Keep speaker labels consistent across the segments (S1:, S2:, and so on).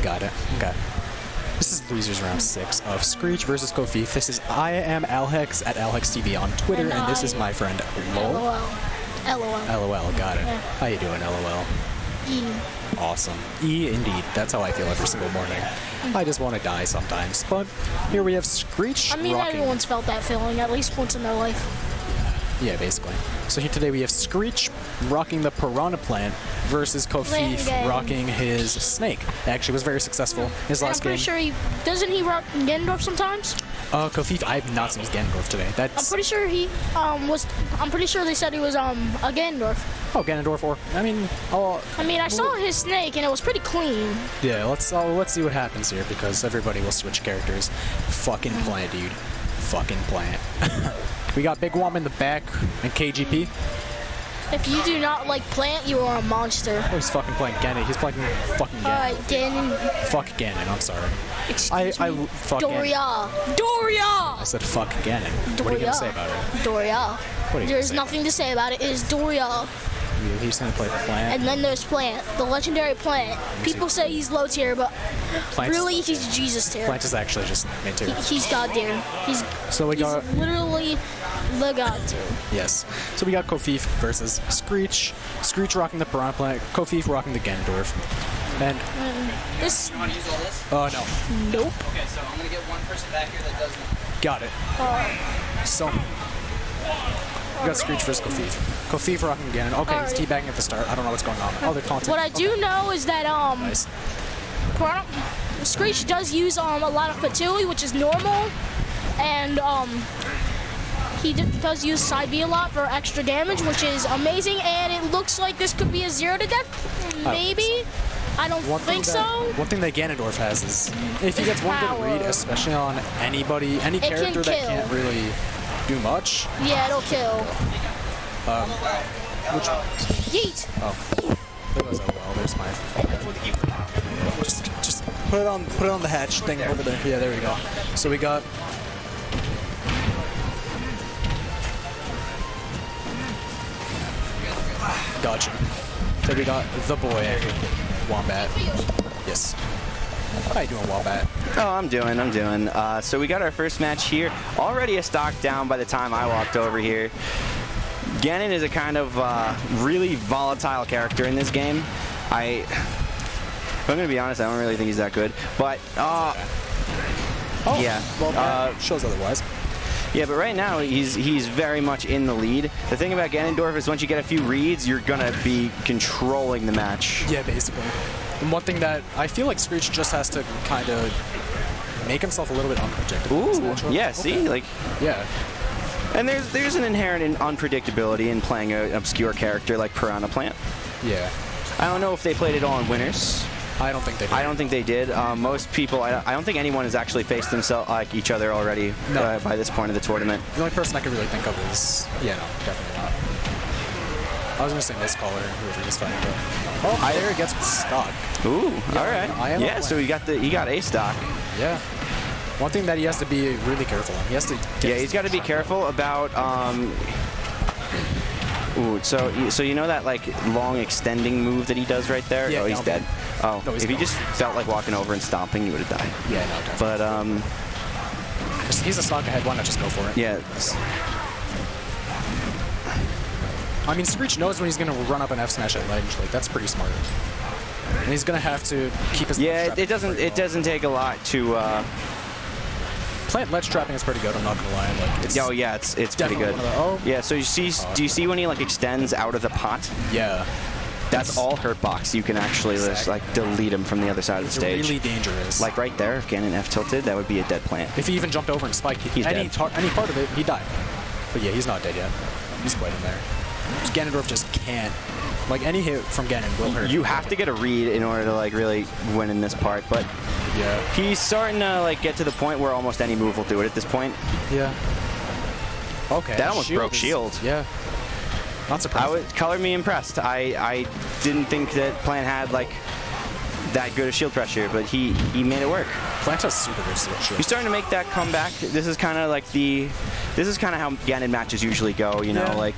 S1: Got it. Okay. This is losers round 6 of Screech versus Covfefe. This is I am Alhex at Alhex TV on Twitter, and this is my friend Lol. LOL, got it. Yeah. How you doing, LOL?
S2: E.
S1: Awesome. E indeed. That's how I feel every single morning. I just want to die sometimes. But here we have Screech.
S2: I mean, everyone's felt that feeling at least once in their life.
S1: Yeah, basically. So here today we have Screech rocking the Piranha Plant versus Covfefe rocking his Snake. Actually was very successful in his last game.
S2: I'm pretty sure doesn't he rock Ganondorf sometimes?
S1: Covfefe, I have not seen his Ganondorf today. I'm
S2: pretty sure he was. I'm pretty sure they said he was a Ganondorf.
S1: Oh, Ganondorf, or I mean,
S2: I saw his Snake and it was pretty clean.
S1: Yeah, let's see what happens here because everybody will switch characters. Fucking Plant, dude. Fucking Plant. We got Big Wom in the back and KGP.
S2: If you do not like Plant, you are a monster.
S1: Oh, he's fucking playing Ganon. He's playing fucking Ganon.
S2: Alright, Ganon.
S1: Fuck Ganon, I'm sorry.
S2: Excuse me.
S1: Fuck
S2: Doria!
S1: Ganon.
S2: Doria!
S1: I said fuck Ganon. What are you going to say about it?
S2: Doria. There's nothing to say about it. It is Doria.
S1: He's going to play Plant.
S2: And then there's Plant, the legendary Plant. People say he's low tier, but really he's Jesus tier.
S1: Plant is actually just mid tier.
S2: He's God tier. He's literally the God tier.
S1: Yes. So we got Covfefe versus Screech. Screech rocking the Piranha Plant, Covfefe rocking the Ganondorf. And
S2: this.
S3: You want to use all this?
S1: No.
S2: Nope.
S3: Okay, so I'm gonna get one person back here that doesn't.
S1: Got it. So we got Screech versus Covfefe. Covfefe rocking Ganon. Okay, he's teabagging at the start. I don't know what's going on. Oh, they're content.
S2: What I do know is that
S1: nice.
S2: Screech does use a lot of Patooey, which is normal, and he does use side B a lot for extra damage, which is amazing. And it looks like this could be a 0 to death, maybe. I don't think so.
S1: One thing that Ganondorf has is if he gets one good read, especially on any character that can't really do much.
S2: Yeah, it'll kill.
S1: Which one?
S2: Yeet.
S1: Oh, there goes well. There's my. Just put it on the hatch thing over there. Yeah, there we go. So we got. Gotcha. So we got the boy, Wombat. Yes. How you doing, Wombat?
S4: Oh, I'm doing. So we got our first match here. Already a stock down by the time I walked over here. Ganon is a kind of really volatile character in this game. If I'm going to be honest, I don't really think he's that good. But, yeah.
S1: Well, shows otherwise.
S4: Yeah, but right now, he's very much in the lead. The thing about Ganondorf is once you get a few reads, you're going to be controlling the match.
S1: Yeah, basically. And one thing that I feel like Screech just has to kind of make himself a little bit unpredictable.
S4: Ooh, yeah, see? Like,
S1: yeah.
S4: And there's an inherent unpredictability in playing an obscure character like Piranha Plant.
S1: Yeah.
S4: I don't know if they played it all in winners.
S1: I don't think they did.
S4: I don't think they did. Most people, I don't think anyone has actually faced themselves like each other already by this point of the tournament.
S1: The only person I can really think of is, yeah, no, definitely not. I was going to say this caller, whoever he's fighting, but there gets stuck.
S4: Ooh,
S1: yeah,
S4: all right. Yeah, so he got a stock.
S1: Yeah. One thing that he has to be really careful on. He has to.
S4: He's got to be careful about. Ooh, so you know that like long extending move that he does right there?
S1: Yeah,
S4: oh, he's dead. Oh,
S1: no, he's
S4: if he just felt like walking over and stomping, he would have died.
S1: Yeah, no, definitely.
S4: But
S1: he's a stock ahead. Why not just go for it?
S4: Yeah.
S1: I mean, Screech knows when he's going to run up an F smash at ledge. Like that's pretty smart. And he's going to have to keep his.
S4: Yeah, it doesn't take a lot to.
S1: Plant ledge trapping is pretty good. I'm not gonna lie. Like,
S4: it's pretty good. Yeah. So you see, do you see when he like extends out of the pot?
S1: Yeah.
S4: That's all hurt box. You can actually just like delete him from the other side of the stage.
S1: It's really dangerous.
S4: Like right there, if Ganon F tilted, that would be a dead Plant.
S1: If he even jumped over and spiked, any part of it, he'd die. But yeah, he's not dead yet. He's quite in there. Ganondorf just can't. Like any hit from Ganon will hurt.
S4: You have to get a read in order to like really win in this part, but
S1: yeah,
S4: he's starting to like get to the point where almost any move will do it at this point.
S1: Yeah. Okay.
S4: That almost broke shield.
S1: Yeah. Not surprised.
S4: Color me impressed. I didn't think that Plant had like that good of shield pressure, but he made it work.
S1: Plant has super good shield.
S4: He's starting to make that comeback. This is kind of like this is kind of how Ganon matches usually go. You know, like.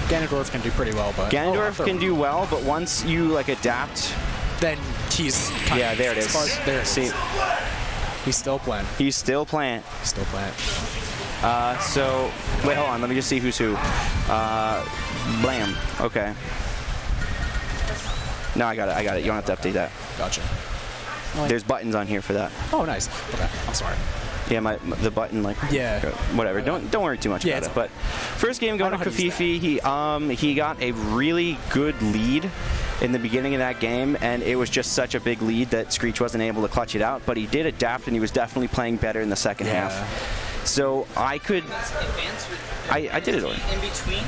S1: Ganondorf can do pretty well, but
S4: Ganondorf can do well, but once you like adapt
S1: then he's...
S4: Yeah, there it is.
S1: There.
S4: See,
S1: he's still playing.
S4: he's still playing.
S1: Still playing.
S4: So, wait, hold on. Let me just see who's who. Blam. Okay. No, I got it. You don't have to update that.
S1: Gotcha.
S4: There's buttons on here for that.
S1: Oh, nice. Okay, I'm sorry.
S4: Yeah, the button, like,
S1: Yeah.
S4: whatever. Don't worry too much about it. But first game going to Covfefe, he got a really good lead in the beginning of that game, and it was just such a big lead that Screech wasn't able to clutch it out. But he did adapt, and he was definitely playing better in the second half. So I could. I did it already.
S3: In between.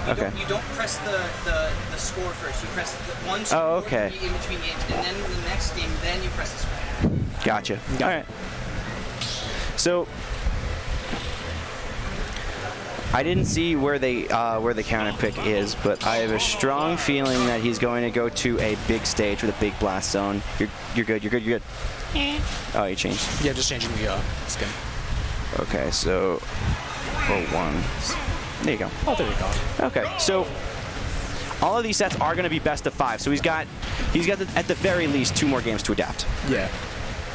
S4: Okay.
S3: You don't press the score first. You press the 1, 2,
S4: Oh, okay.
S3: 3 in between games, and then the next game, then you press the score.
S4: Gotcha. All right. So I didn't see where the counter pick is, but I have a strong feeling that he's going to go to a big stage with a big blast zone. You're good. You're good. Oh, you changed.
S1: Yeah, just changing the skin.
S4: Okay, so 0-1. There you go.
S1: Oh, there you go.
S4: Okay, so all of these sets are going to be best of 5. So he's got at the very least 2 more games to adapt.
S1: Yeah.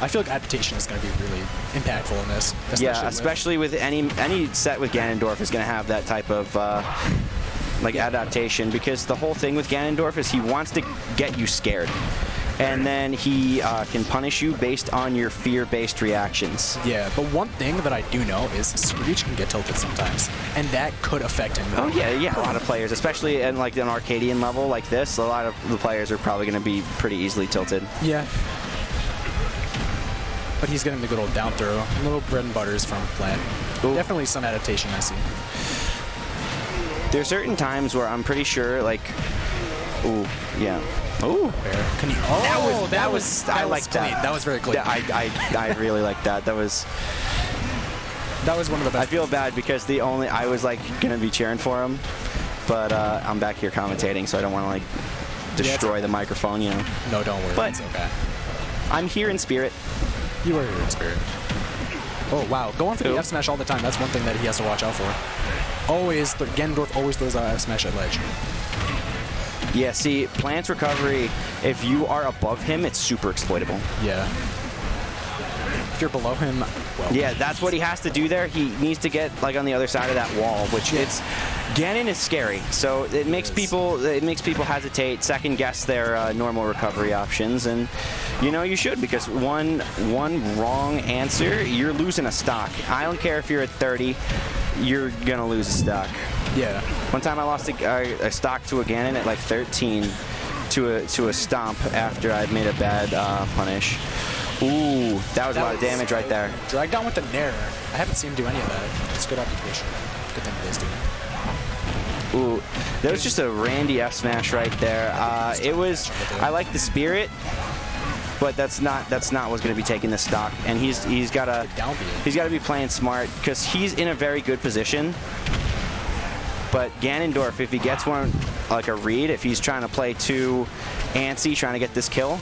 S1: I feel like adaptation is going to be really impactful in this.
S4: Especially with any set with Ganondorf is going to have that type of adaptation, because the whole thing with Ganondorf is he wants to get you scared. And then he can punish you based on your fear-based reactions.
S1: Yeah, but one thing that I do know is Screech can get tilted sometimes, and that could affect him.
S4: Oh yeah, a lot of players, especially in like an Arcadian level like this, a lot of the players are probably going to be pretty easily tilted.
S1: Yeah. But he's getting the good old down throw. Little bread and butters from plant.
S4: Ooh.
S1: Definitely some adaptation I see.
S4: There are certain times where I'm pretty sure, like, ooh, yeah. Ooh.
S1: Can you,
S4: I like
S1: clean.
S4: that.
S1: That was very clean.
S4: I really like that. That was one of the best. I feel bad because I was like gonna be cheering for him, but I'm back here commentating, so I don't want to like destroy the microphone, you know.
S1: No, don't worry.
S4: But
S1: it's okay.
S4: I'm here in spirit.
S1: You are here in spirit. Oh wow, going for the F smash all the time. That's one thing that he has to watch out for. Always, Ganondorf always throws out F smash at ledge.
S4: Yeah, see, Plant's recovery, if you are above him, it's super exploitable.
S1: Yeah. If you're below him, well.
S4: Yeah, that's what he has to do there. He needs to get like on the other side of that wall, which Ganon is scary. So it makes people hesitate, second guess their normal recovery options, and you know you should, because one wrong answer, you're losing a stock. I don't care if you're at 30, you're gonna lose a stock.
S1: Yeah.
S4: One time I lost a stock to a Ganon at like 13 to a stomp after I'd made a bad punish. Ooh, that was a lot of damage right there.
S1: Drag down with the Nair. I haven't seen him do any of that. It's good application. Good thing it is doing.
S4: Ooh, that was just a Randy F smash right there. I like the spirit, but that's not what's going to be taking the stock. And he's got to be playing smart, because he's in a very good position. But Ganondorf, if he gets one like a read, if he's trying to play too antsy, trying to get this kill,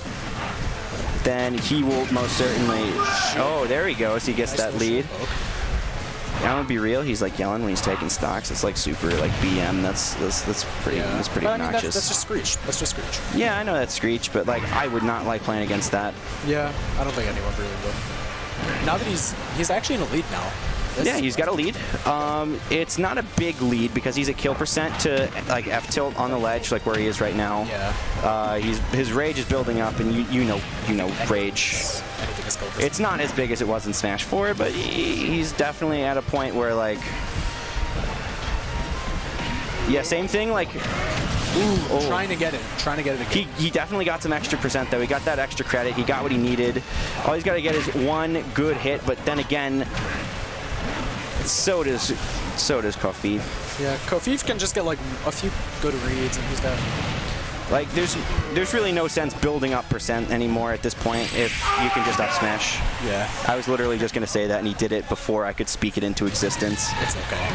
S4: then he will most certainly. Oh, there he goes. He gets that lead. I'm gonna be real. He's like yelling when he's taking stocks. It's like super like BM. That's pretty obnoxious.
S1: That's just Screech. That's just Screech.
S4: Yeah, I know that's Screech, but like I would not like playing against that.
S1: Yeah, I don't think anyone really would. Now that he's actually in a lead now.
S4: Yeah, he's got a lead. It's not a big lead because he's at kill percent to like F tilt on the ledge, like where he is right now.
S1: Yeah.
S4: His rage is building up, and you know rage. It's not as big as it was in Smash 4, but he's definitely at a point where like, yeah, same thing. Like,
S1: trying to get it again.
S4: He definitely got some extra percent though. He got that extra credit. He got what he needed. All he's got to get is one good hit, but then again. So does Covfefe.
S1: Yeah, Covfefe can just get like a few good reads, and he's got.
S4: Like there's really no sense building up percent anymore at this point if you can just up smash.
S1: Yeah.
S4: I was literally just gonna say that, and he did it before I could speak it into existence.
S1: It's okay.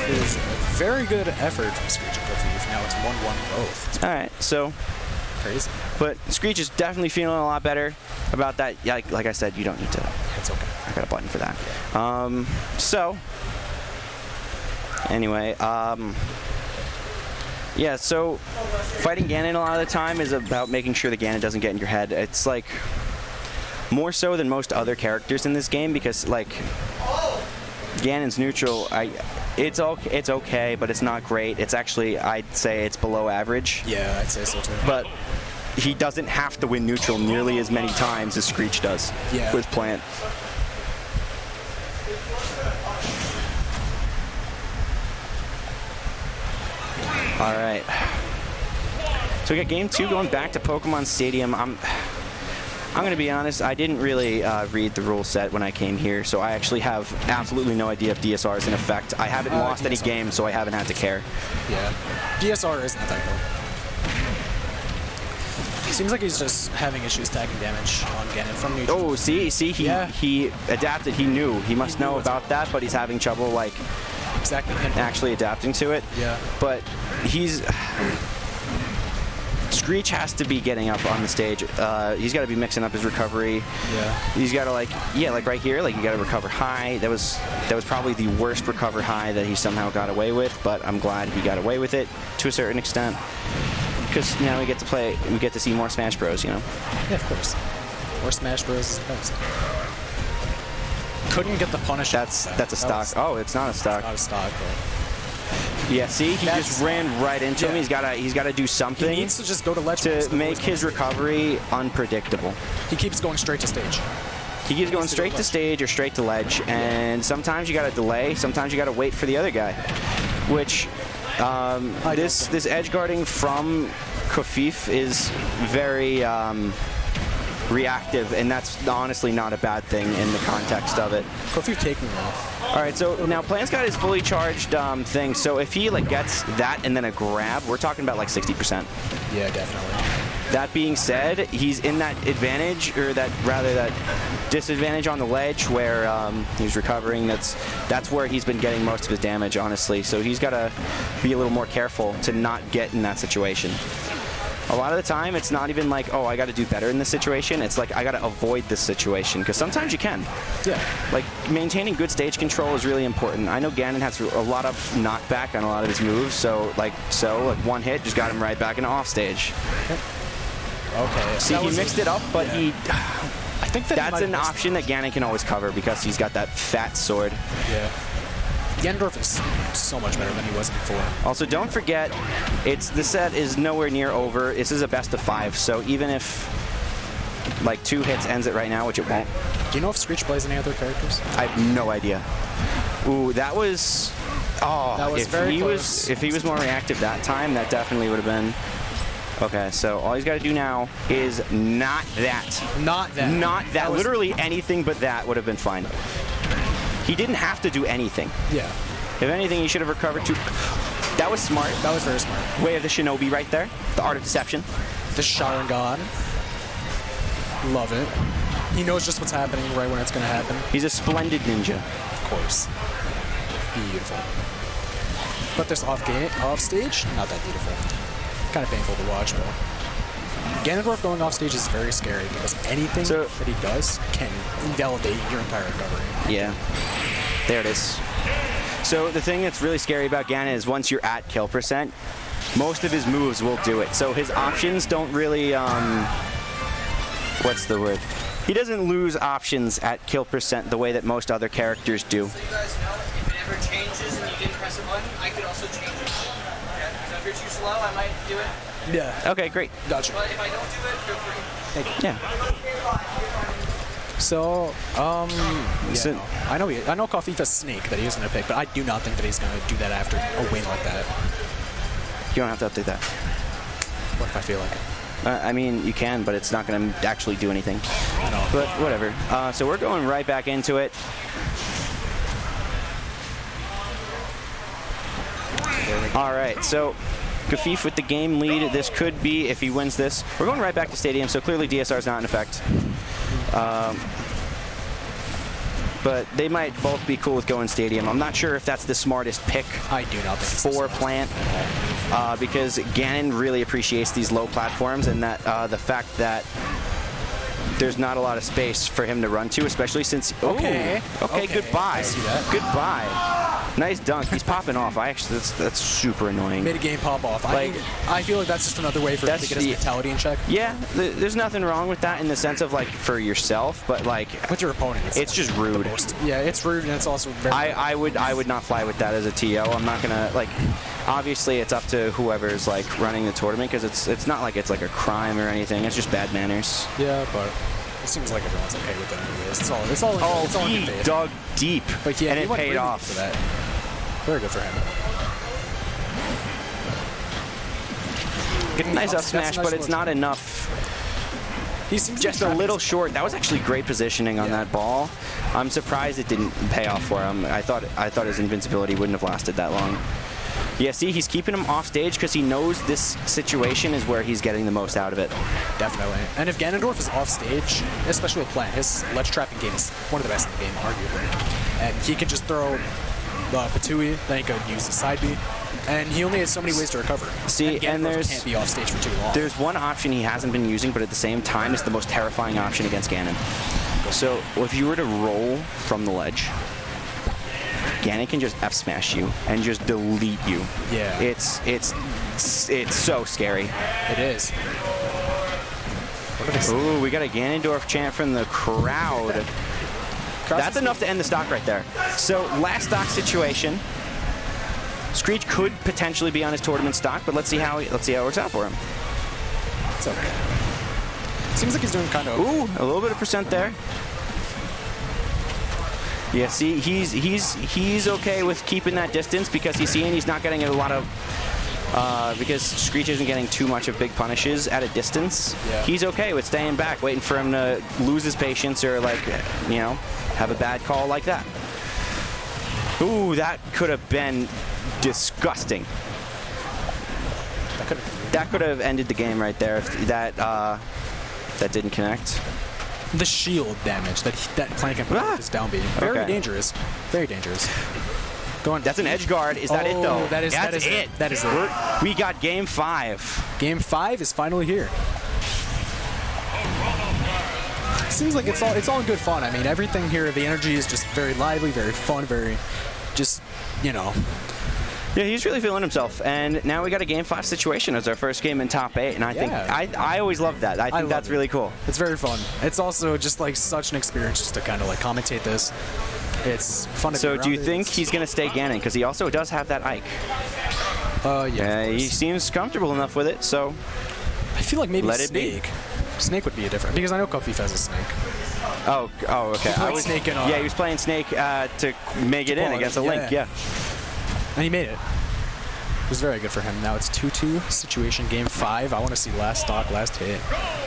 S1: It is a very good effort from Screech and Covfefe. Now it's 1-1 both.
S4: All right, so.
S1: Crazy.
S4: But Screech is definitely feeling a lot better about that. Yeah, like I said, you don't need to.
S1: It's okay.
S4: I got a button for that. So, anyway, Yeah, so fighting Ganon a lot of the time is about making sure that Ganon doesn't get in your head. It's like more so than most other characters in this game because like Ganon's neutral. It's okay, but it's not great. It's actually, I'd say it's below average.
S1: Yeah, I'd say so too.
S4: But he doesn't have to win neutral nearly as many times as Screech does with Plant. All right. So we got game 2 going back to Pokemon Stadium. I'm going to be honest, I didn't really read the rule set when I came here, so I actually have absolutely no idea if DSR is in effect. I haven't lost any games, so I haven't had to care.
S1: Yeah. DSR is in effect, though. Seems like he's just having issues tagging damage on Ganon from neutral.
S4: Oh, see, he adapted. He knew. He must know about that, but he's having trouble, like, actually adapting to it.
S1: Yeah.
S4: But he's... Screech has to be getting up on the stage. He's got to be mixing up his recovery.
S1: Yeah.
S4: He's got to like right here, like you got to recover high. That was probably the worst recover high that he somehow got away with, but I'm glad he got away with it to a certain extent. Because now we get to see more Smash Bros, you know?
S1: Yeah, of course. More Smash Bros is the best. Couldn't get the punish.
S4: That's a stock. Oh, it's not a stock.
S1: Not a stock, but...
S4: Yeah, see, he just ran right into him. He's got to do something.
S1: He needs to just go to ledge
S4: to make his recovery unpredictable.
S1: He keeps going straight to stage.
S4: He keeps going straight to stage or straight to ledge, and sometimes you got to delay. Sometimes you got to wait for the other guy, which this edge guarding from Covfefe is very reactive, and that's honestly not a bad thing in the context of it.
S1: Covfefe taking off.
S4: All right, so now Plant's got his fully charged thing, so if he like gets that and then a grab, we're talking about like 60%.
S1: Yeah, definitely.
S4: That being said, he's in that advantage, or that disadvantage on the ledge where he's recovering. That's where he's been getting most of his damage, honestly. So he's got to be a little more careful to not get in that situation. A lot of the time, it's not even like, oh, I got to do better in this situation. It's like, I got to avoid this situation, because sometimes you can.
S1: Yeah.
S4: Like, maintaining good stage control is really important. I know Ganon has a lot of knockback on a lot of his moves, so one hit just got him right back into off stage.
S1: Okay.
S4: See, he mixed it up, but
S1: I think
S4: that's an option that Ganon can always cover because he's got that fat sword.
S1: Yeah. Ganondorf is so much better than he was before.
S4: Also, don't forget, the set is nowhere near over. This is a best of 5, so even if like 2 hits ends it right now, which it won't.
S1: Do you know if Screech plays any other characters?
S4: I have no idea. Ooh, that was... Oh,
S1: that was very close.
S4: If he was more reactive that time, that definitely would have been... Okay, so all he's got to do now is not that.
S1: Not that.
S4: Not that. Literally anything but that would have been fine. He didn't have to do anything.
S1: Yeah.
S4: If anything, he should have recovered too. That was smart.
S1: That was very smart.
S4: Way of the Shinobi right there. The art of deception.
S1: The Sharingan. Love it. He knows just what's happening right when it's going to happen.
S4: He's a splendid ninja.
S1: Of course. Beautiful. But this off stage, not that beautiful. Kind of painful to watch, but Ganondorf going off stage is very scary because anything that he does can invalidate your entire recovery.
S4: Yeah. There it is. So the thing that's really scary about Ganon is once you're at kill percent, most of his moves will do it. So his options don't really, what's the word? He doesn't lose options at kill percent the way that most other characters do.
S3: So you guys know, if it ever changes and you didn't press a button, I could also change it. Okay? So if you're too slow, I might do it.
S1: Yeah.
S4: Okay, great.
S1: Gotcha.
S3: But if I don't do it, feel free.
S1: Thank you.
S4: Yeah.
S1: So, I know Covfefe is Snake that he was going to pick, but I do not think that he's going to do that after a win like that.
S4: You don't have to update that.
S1: What if I feel like it?
S4: I mean, you can, but it's not going to actually do anything.
S1: I know.
S4: But whatever. So we're going right back into it. All right, so Covfefe with the game lead. This could be, if he wins this, we're going right back to Stadium, so clearly DSR is not in effect. But they might both be cool with going Stadium. I'm not sure if that's the smartest pick.
S1: I do not think
S4: for Plant, because Ganon really appreciates these low platforms, and that the fact that there's not a lot of space for him to run to, especially since...
S1: Okay,
S4: goodbye.
S1: I see that.
S4: Goodbye. Nice dunk. He's popping off. That's super annoying.
S1: Made a game pop off.
S4: Like,
S1: I feel like that's just another way for him to get his mentality in check.
S4: Yeah, there's nothing wrong with that in the sense of like for yourself, but like
S1: with your opponent,
S4: it's just rude.
S1: Yeah, it's rude, and it's also very.
S4: I would not fly with that as a TO. I'm not gonna like. Obviously, it's up to whoever's like running the tournament because it's not like it's like a crime or anything. It's just bad manners.
S1: Yeah, but. It seems like everyone's okay with it anyways. It's all
S4: he dug deep,
S1: but yeah,
S4: and it paid off.
S1: For that. Very good for him.
S4: Nice up smash, but it's not enough.
S1: He seems
S4: just a little short. That was actually great positioning on that ball. I'm surprised it didn't pay off for him. I thought his invincibility wouldn't have lasted that long. Yeah, see, he's keeping him off stage because he knows this situation is where he's getting the most out of it.
S1: Definitely. And if Ganondorf is off stage, especially with Plant, his ledge trapping game is one of the best in the game, arguably. And he can just throw the Patui, then he could use the side B, and he only has so many ways to recover.
S4: See, and
S1: can't be off stage for too long.
S4: There's one option he hasn't been using, but at the same time, it's the most terrifying option against Ganon. So if you were to roll from the ledge, Ganon can just F smash you and just delete you.
S1: Yeah.
S4: It's so scary.
S1: It is.
S4: Ooh, we got a Ganondorf chant from the crowd. That's enough to end the stock right there. So last stock situation. Screech could potentially be on his tournament stock, but let's see how it works out for him.
S1: It's okay. Seems like he's doing kind of.
S4: Ooh, a little bit of percent there. Yeah, see, he's okay with keeping that distance because he's seeing he's not getting a lot of because Screech isn't getting too much of big punishes at a distance.
S1: Yeah.
S4: He's okay with staying back, waiting for him to lose his patience or like, you know, have a bad call like that. Ooh, that could have been disgusting. That could have ended the game right there if that didn't connect.
S1: The shield damage that Plant can put with his down B. Very dangerous. Very dangerous. Go on.
S4: That's an edge guard. Is that it though?
S1: That is it. That is it.
S4: We got game 5.
S1: Game 5 is finally here. Seems like it's all in good fun. I mean, everything here, the energy is just very lively, very fun, very just, you know.
S4: Yeah, he's really feeling himself, and now we got a Game 5 situation as our first game in top 8, and I think I always love that. I think that's really cool.
S1: It's very fun. It's also just like such an experience just to kind of like commentate this. It's fun to
S4: So do you think he's going to stay Ganon? Because he also does have that Ike.
S1: Yeah,
S4: he seems comfortable enough with it, so
S1: I feel like maybe
S4: let
S1: Snake. Snake would be a different, because I know Covfefe has a Snake.
S4: Oh, okay. Yeah, he was playing Snake to make it in against a Link, yeah.
S1: And he made it. It was very good for him. Now it's 2-2 situation, game 5. I want to see last stock, last hit.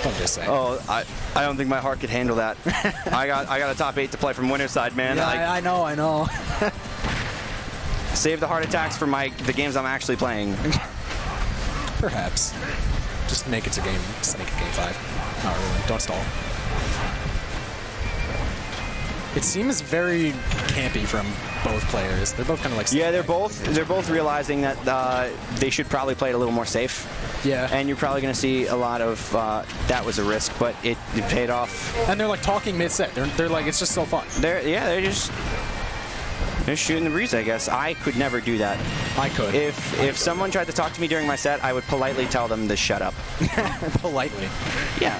S1: I'm just saying.
S4: Oh, I don't think my heart could handle that. I got a top 8 to play from winner's side, man.
S1: Yeah, I know.
S4: Save the heart attacks for the games I'm actually playing.
S1: Perhaps. Just make it to game 5. Not really. Don't stall. It seems very campy from both players. They're both kind of like...
S4: Yeah, they're both realizing that they should probably play it a little more safe.
S1: Yeah.
S4: And you're probably going to see a lot of that was a risk, but it paid off.
S1: And they're like talking mid-set. They're like, it's just so fun.
S4: They're just shooting the breeze, I guess. I could never do that.
S1: I could.
S4: If someone tried to talk to me during my set, I would politely tell them to shut up.
S1: Politely.
S4: Yeah.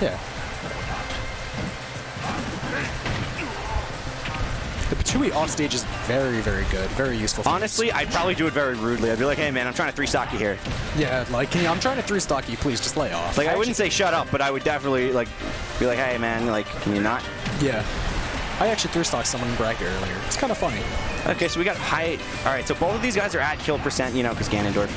S1: Yeah. The Patui off stage is very, very good. Very useful.
S4: Honestly, I'd probably do it very rudely. I'd be like, hey, man, I'm trying to 3-stock you here.
S1: Yeah, like, I'm trying to 3-stock you. Please, just lay off.
S4: Like, I wouldn't say shut up, but I would definitely, like, be like, hey, man, like, can you not?
S2: Yeah.
S1: I actually 3-stocked someone in bracket earlier. It's kind of funny.
S4: Okay, so we got high. All right, so both of these guys are at kill percent, you know, because Ganondorf.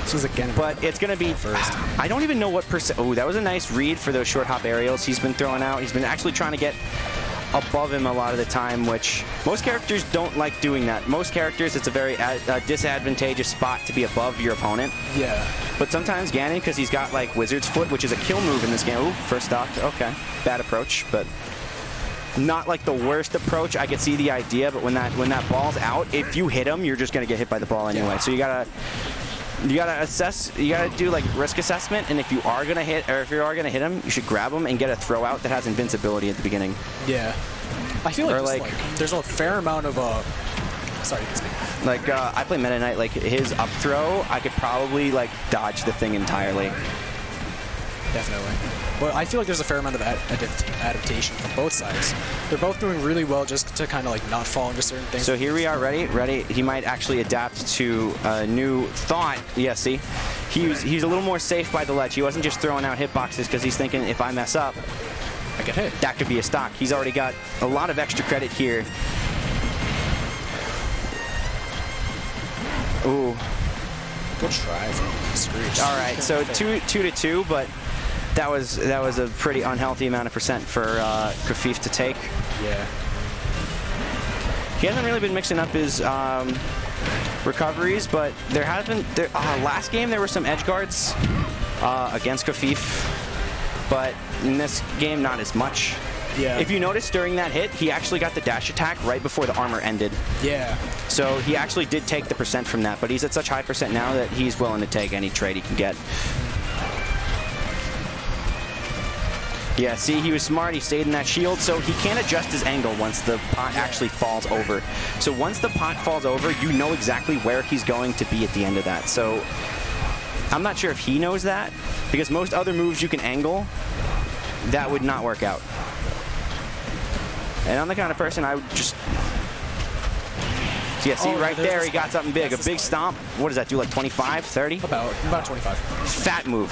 S1: This was a Ganondorf.
S4: But it's going to be first. I don't even know what percent. Oh, that was a nice read for those short hop aerials he's been throwing out. He's been actually trying to get above him a lot of the time, which most characters don't like doing that. Most characters, it's a very disadvantageous spot to be above your opponent.
S1: Yeah.
S4: But sometimes Ganon, because he's got like Wizard's Foot, which is a kill move in this game. Ooh, first stock. Okay. Bad approach, but not like the worst approach. I could see the idea, but when that ball's out, if you hit him, you're just gonna get hit by the ball anyway. So you gotta assess. You gotta do like risk assessment, and if you are gonna hit, or if you are gonna hit him, you should grab him and get a throw out that has invincibility at the beginning.
S1: Yeah. I feel like,
S4: like
S1: there's a fair amount of Sorry, you can speak.
S4: Like, I play Meta Knight, like, his up throw, I could probably, like, dodge the thing entirely.
S1: Definitely. But I feel like there's a fair amount of adaptation from both sides. They're both doing really well just to kind of like not fall into certain things.
S4: So here we are, ready? He might actually adapt to a new thought. Yeah, see? He's a little more safe by the ledge. He wasn't just throwing out hitboxes because he's thinking, if I mess up,
S1: I get hit.
S4: That could be a stock. He's already got a lot of extra credit here. Ooh.
S1: Good try from Screech.
S4: All right, so 2-2, but that was a pretty unhealthy amount of percent for Covfefe to take.
S1: Yeah.
S4: He hasn't really been mixing up his recoveries, but there has been last game there were some edge guards against Covfefe, but in this game not as much.
S1: Yeah.
S4: If you notice during that hit, he actually got the dash attack right before the armor ended.
S1: Yeah.
S4: So he actually did take the percent from that, but he's at such high percent now that he's willing to take any trade he can get. Yeah, see, he was smart. He stayed in that shield, so he can't adjust his angle once the pot actually falls over. So once the pot falls over, you know exactly where he's going to be at the end of that. So I'm not sure if he knows that, because most other moves you can angle, that would not work out. And I'm the kind of person I would just... Yeah, see, right there, he got something big. A big stomp. What does that do, like 25, 30?
S1: About 25.
S4: Fat move.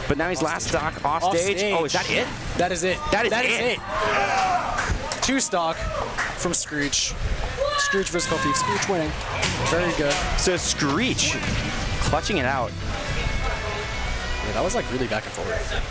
S4: But now he's last stock off stage. Oh, is that it?
S1: That is it.
S4: That is it.
S1: 2 stock from Screech. Screech versus Covfefe. Screech winning. Very good.
S4: So Screech clutching it out.
S1: Yeah, that was like really back and forth.